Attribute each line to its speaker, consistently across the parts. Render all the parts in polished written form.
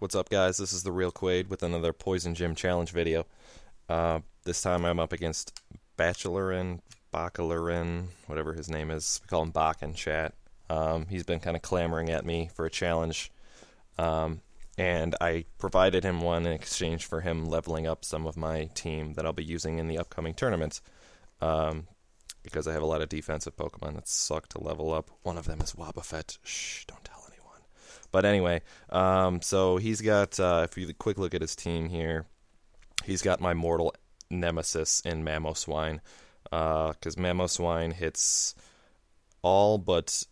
Speaker 1: What's up, guys? This is the Real Quaid with another Poison Gym Challenge video. This time I'm up against Bacheleren, whatever his name is. We call him Bach in chat. He's been kind of clamoring at me for a challenge, and I provided him one in exchange for him leveling up some of my team that I'll be using in the upcoming tournaments. Because I have a lot of defensive Pokemon that suck to level up. One of them is Wobbuffet. Shh, don't tell anyone. But anyway, so he's got, if you quick look at his team here, he's got my mortal nemesis in Mamoswine. Because Mamoswine hits all but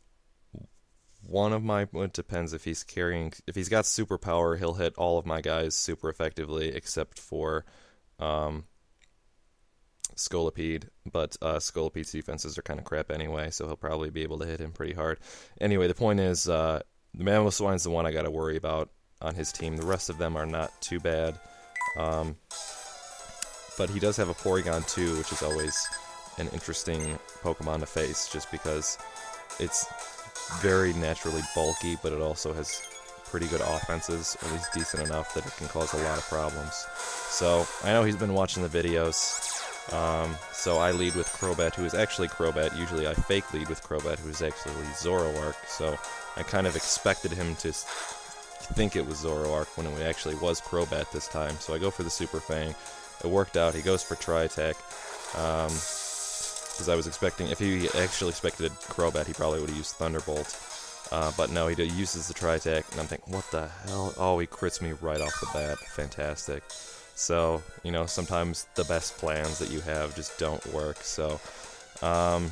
Speaker 1: one of my, well, it depends if he's carrying, if he's got superpower, he'll hit all of my guys super effectively, except for, Scolipede, but Scolipede's defenses are kind of crap anyway, so he'll probably be able to hit him pretty hard. Anyway, the point is, the Mamoswine's the one I got to worry about on his team. The rest of them are not too bad, but he does have a Porygon too, which is always an interesting Pokemon to face, just because it's very naturally bulky, but it also has pretty good offenses, or at least decent enough that it can cause a lot of problems. So, I know he's been watching the videos. So I lead with Crobat, who is actually Crobat. Usually I fake lead with Crobat, who is actually Zoroark. So I kind of expected him to think it was Zoroark when it actually was Crobat this time. So I go for the Super Fang. It worked out. He goes for Tri-Attack. Because I was expecting, if he actually expected Crobat, he probably would have used Thunderbolt. But no, he uses the Tri-Attack, and I'm thinking, what the hell? Oh, he crits me right off the bat. Fantastic. So, you know, sometimes the best plans that you have just don't work. So, I'm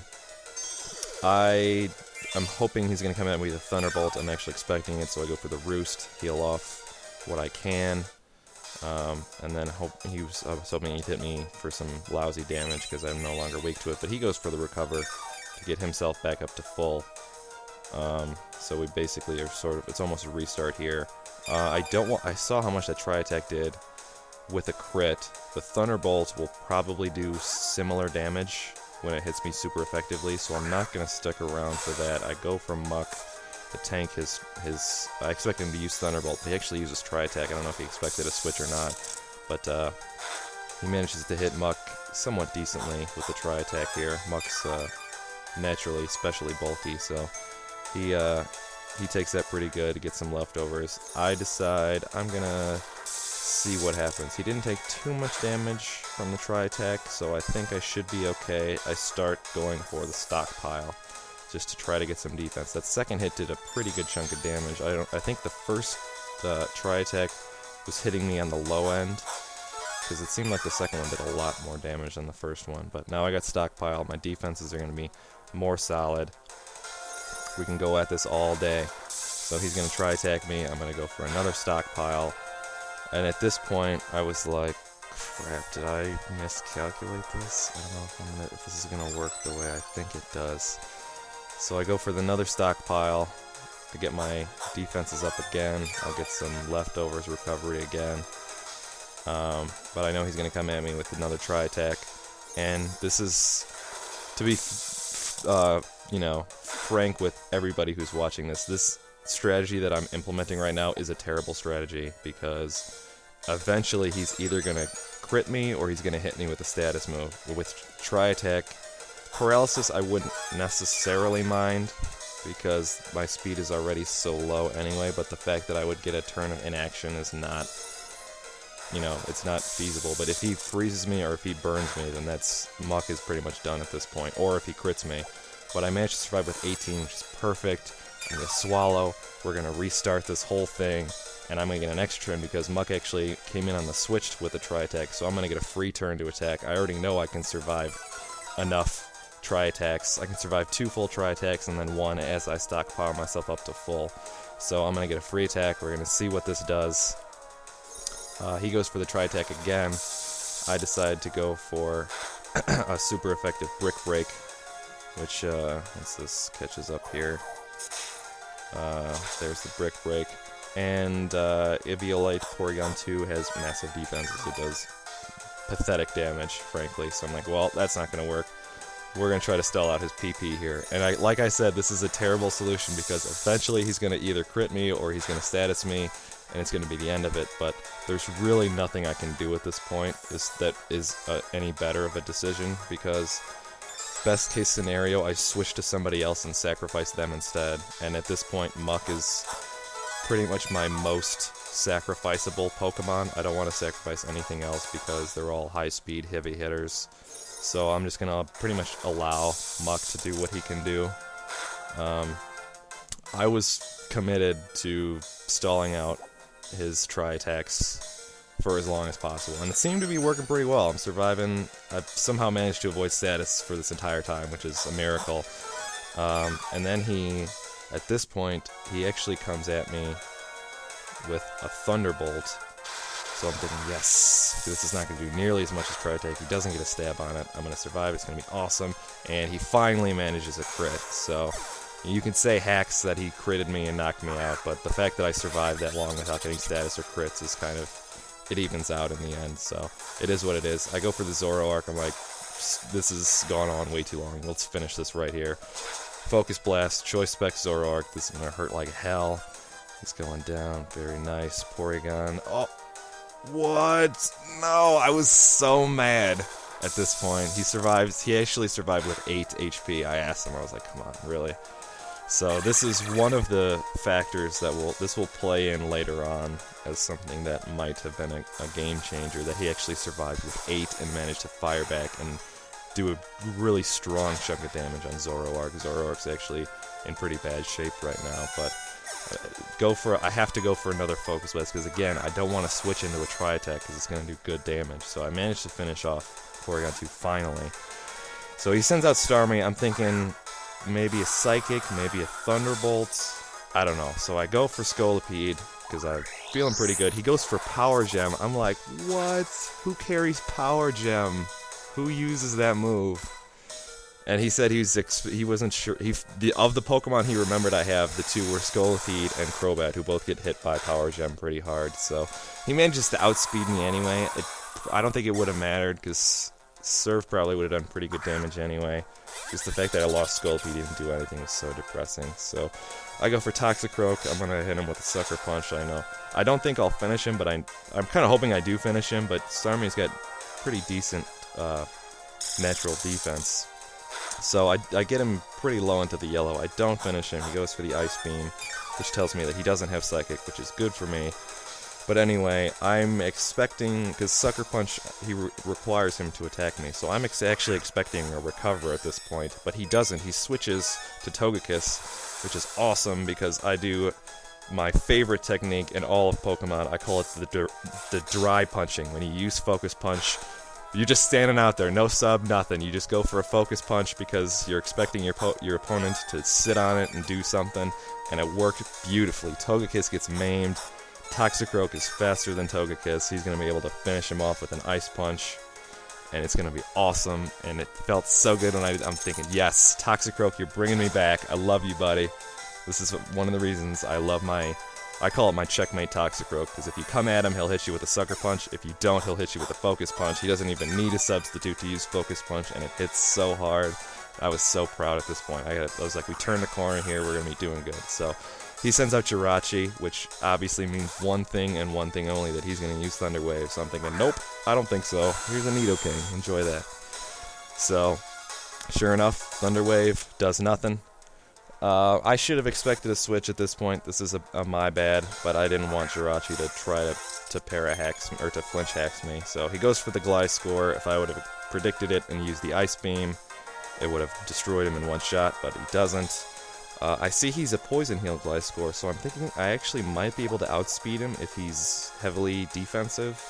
Speaker 1: hoping he's going to come at me with a Thunderbolt. I'm actually expecting it, so I go for the Roost, heal off what I can, and then I was hoping he'd hit me for some lousy damage because I'm no longer weak to it. But he goes for the Recover to get himself back up to full. So we basically are sort of, it's almost a restart here. I saw how much that Tri-Attack did. With a crit, the Thunderbolt will probably do similar damage when it hits me super effectively, so I'm not going to stick around for that. I go for Muck to tank his I expect him to use Thunderbolt, but he actually uses Tri-Attack. I don't know if he expected a switch or not, but he manages to hit Muck somewhat decently with the Tri-Attack here. Muck's naturally especially bulky, so he takes that pretty good to get some leftovers. I decide I'm going to see what happens. He didn't take too much damage from the Tri-Attack, so I think I should be okay. I start going for the Stockpile just to try to get some defense. That second hit did a pretty good chunk of damage. I think the first Tri-Attack was hitting me on the low end, because it seemed like the second one did a lot more damage than the first one. But now I got Stockpile. My defenses are going to be more solid. We can go at this all day. So he's going to Tri-Attack me. I'm going to go for another Stockpile. And at this point, I was like, crap, did I miscalculate this? I don't know if this is going to work the way I think it does. So I go for another Stockpile to get my defenses up again. I'll get some leftovers recovery again. But I know he's going to come at me with another Tri-Attack. And this is, to be, frank with everybody who's watching this strategy that I'm implementing right now is a terrible strategy, because eventually he's either going to crit me or he's going to hit me with a status move. With Tri-Attack, Paralysis I wouldn't necessarily mind, because my speed is already so low anyway, but the fact that I would get a turn of inaction is not, it's not feasible. But if he freezes me or if he burns me, then Muck is pretty much done at this point, or if he crits me. But I managed to survive with 18, which is perfect. I'm going to Swallow, we're going to restart this whole thing, and I'm going to get an extra turn because Muck actually came in on the switch with the Tri-Attack, so I'm going to get a free turn to attack. I already know I can survive enough Tri-Attacks. I can survive 2 full Tri-Attacks and then 1 as I stockpile myself up to full. So I'm going to get a free attack. We're going to see what this does. He goes for the Tri-Attack again. I decide to go for a super effective Brick Break, which, once this catches up here, there's the Brick Break, and Eviolite Porygon 2 has massive defenses. It does pathetic damage, frankly, so I'm like, well, that's not going to work. We're going to try to stall out his PP here. And like I said, this is a terrible solution because eventually he's going to either crit me or he's going to status me, and it's going to be the end of it, but there's really nothing I can do at this point that is any better of a decision, because best case scenario, I switch to somebody else and sacrifice them instead, and at this point, Muck is pretty much my most sacrificable Pokemon. I don't want to sacrifice anything else because they're all high-speed, heavy hitters, so I'm just going to pretty much allow Muck to do what he can do. I was committed to stalling out his tri-attacks for as long as possible, and it seemed to be working pretty well. I'm surviving. I've somehow managed to avoid status for this entire time, which is a miracle. And then at this point, he actually comes at me with a Thunderbolt. So I'm thinking, yes, this is not going to do nearly as much as Tri-Attack. He doesn't get a stab on it. I'm going to survive. It's going to be awesome. And he finally manages a crit. So you can say hacks that he critted me and knocked me out, but the fact that I survived that long without getting status or crits is kind of, it evens out in the end, so it is what it is. I go for the Zoroark. I'm like, this has gone on way too long. Let's finish this right here. Focus Blast, Choice Spec Zoroark. This is going to hurt like hell. He's going down. Very nice. Porygon. Oh, what? No, I was so mad at this point. He survives. He actually survived with 8 HP. I asked him. I was like, come on, really? So this is one of the factors that will play in later on as something that might have been a game changer, that he actually survived with 8 and managed to fire back and do a really strong chunk of damage on Zoroark. Zoroark's actually in pretty bad shape right now, but I have to go for another Focus Blast, because again, I don't want to switch into a Tri-Attack because it's going to do good damage. So I managed to finish off Porygon 2 finally. So he sends out Starmie. I'm thinking maybe a Psychic, maybe a Thunderbolt, I don't know. So I go for Scolipede because I'm feeling pretty good. He goes for Power Gem. I'm like, what? Who carries Power Gem? Who uses that move? And he said he wasn't sure. Of the Pokemon he remembered I have, the two were Scolipede and Crobat, who both get hit by Power Gem pretty hard. So he manages to outspeed me anyway. I don't think it would have mattered, because Surf probably would have done pretty good damage anyway. Just the fact that I lost Scolipede didn't do anything was so depressing. So I go for Toxicroak. I'm going to hit him with a Sucker Punch, I know. I don't think I'll finish him, but I'm kind of hoping I do finish him. But Starmie's got pretty decent natural defense. So I get him pretty low into the yellow. I don't finish him. He goes for the Ice Beam, which tells me that he doesn't have Psychic, which is good for me. But anyway, I'm expecting, because Sucker Punch, he requires him to attack me, so I'm actually expecting a recover at this point, but he doesn't. He switches to Togekiss, which is awesome, because I do my favorite technique in all of Pokemon. I call it the dry punching. When you use Focus Punch, you're just standing out there, no sub, nothing. You just go for a Focus Punch because you're expecting your opponent to sit on it and do something, and it worked beautifully. Togekiss gets maimed. Toxicroak is faster than Togekiss. He's going to be able to finish him off with an Ice Punch, and it's going to be awesome, and it felt so good when I'm thinking, yes, Toxicroak, you're bringing me back. I love you, buddy. This is one of the reasons I love I call it my checkmate Toxicroak, because if you come at him, he'll hit you with a Sucker Punch. If you don't, he'll hit you with a Focus Punch. He doesn't even need a substitute to use Focus Punch, and it hits so hard. I was so proud at this point. I was like, we turned the corner here, we're going to be doing good. So he sends out Jirachi, which obviously means one thing and one thing only, that he's going to use Thunder Wave. So I'm thinking, nope, I don't think so. Here's a Nidoking. Enjoy that. So, sure enough, Thunder Wave does nothing. I should have expected a switch at this point. This is a my bad, but I didn't want Jirachi to try to para-hacks, or to flinch hacks me. So he goes for the Gliscor. If I would have predicted it and used the Ice Beam, it would have destroyed him in one shot, but he doesn't. I see he's a Poison Heal Gliscor, so I'm thinking I actually might be able to outspeed him if he's heavily defensive.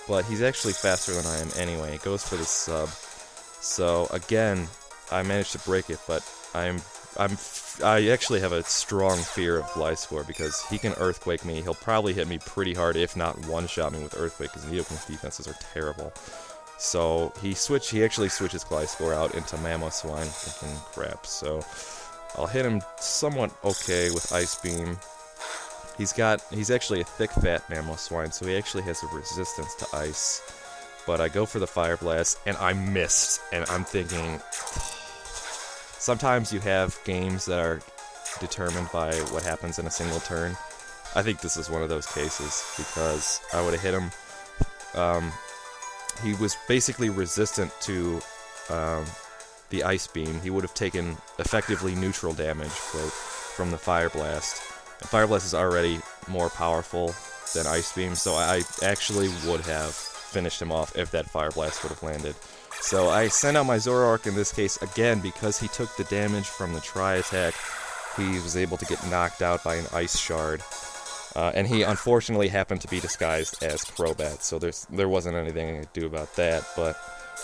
Speaker 1: But he's actually faster than I am anyway. It goes for the sub. So again, I managed to break it, but I actually have a strong fear of Gliscor, because he can Earthquake me. He'll probably hit me pretty hard, if not one-shot me with Earthquake, because Nidoking's defenses are terrible. So he actually switches Gliscor out into Mamoswine, thinking crap. So I'll hit him somewhat okay with Ice Beam. He's actually a thick, fat Mamoswine, so he actually has a resistance to ice. But I go for the Fire Blast, and I missed. And I'm thinking, sometimes you have games that are determined by what happens in a single turn. I think this is one of those cases because I would have hit him. He was basically resistant to the ice beam. He would have taken effectively neutral damage, quote, from the fire blast. And fire blast is already more powerful than ice beam, so I actually would have finished him off if that fire blast would have landed. So I sent out my Zoroark in this case again because he took the damage from the tri-attack. He was able to get knocked out by an ice shard. And he unfortunately happened to be disguised as Crobat, so there wasn't anything I could do about that. But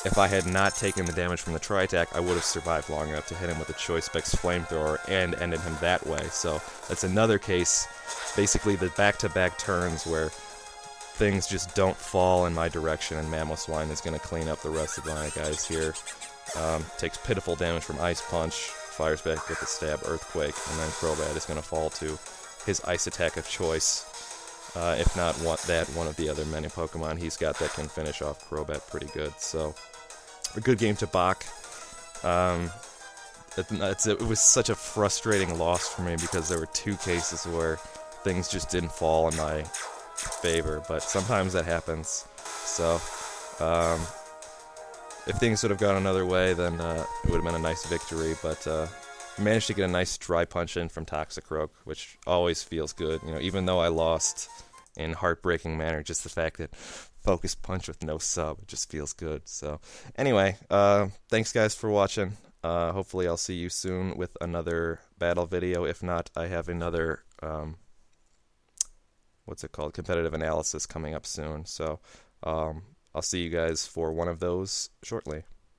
Speaker 1: if I had not taken the damage from the tri-attack, I would have survived long enough to hit him with a Choice Specs Flamethrower and ended him that way. So that's another case, basically the back-to-back turns where things just don't fall in my direction, and Mamoswine is going to clean up the rest of my guys here. Takes pitiful damage from Ice Punch, fires back with the Stab Earthquake, and then Crobat is going to fall to his ice attack of choice. If not one of the other many Pokemon he's got that can finish off Crobat pretty good. So, a good game to Bach. It was such a frustrating loss for me because there were two cases where things just didn't fall in my favor, but sometimes that happens. So, if things would have gone another way, then it would have been a nice victory, but I managed to get a nice dry punch in from Toxicroak, which always feels good. You know, even though I lost in heartbreaking manner, just the fact that Focus Punch with no sub, it just feels good. So, anyway, thanks guys for watching. Hopefully I'll see you soon with another battle video. If not, I have another, competitive analysis coming up soon. So, I'll see you guys for one of those shortly.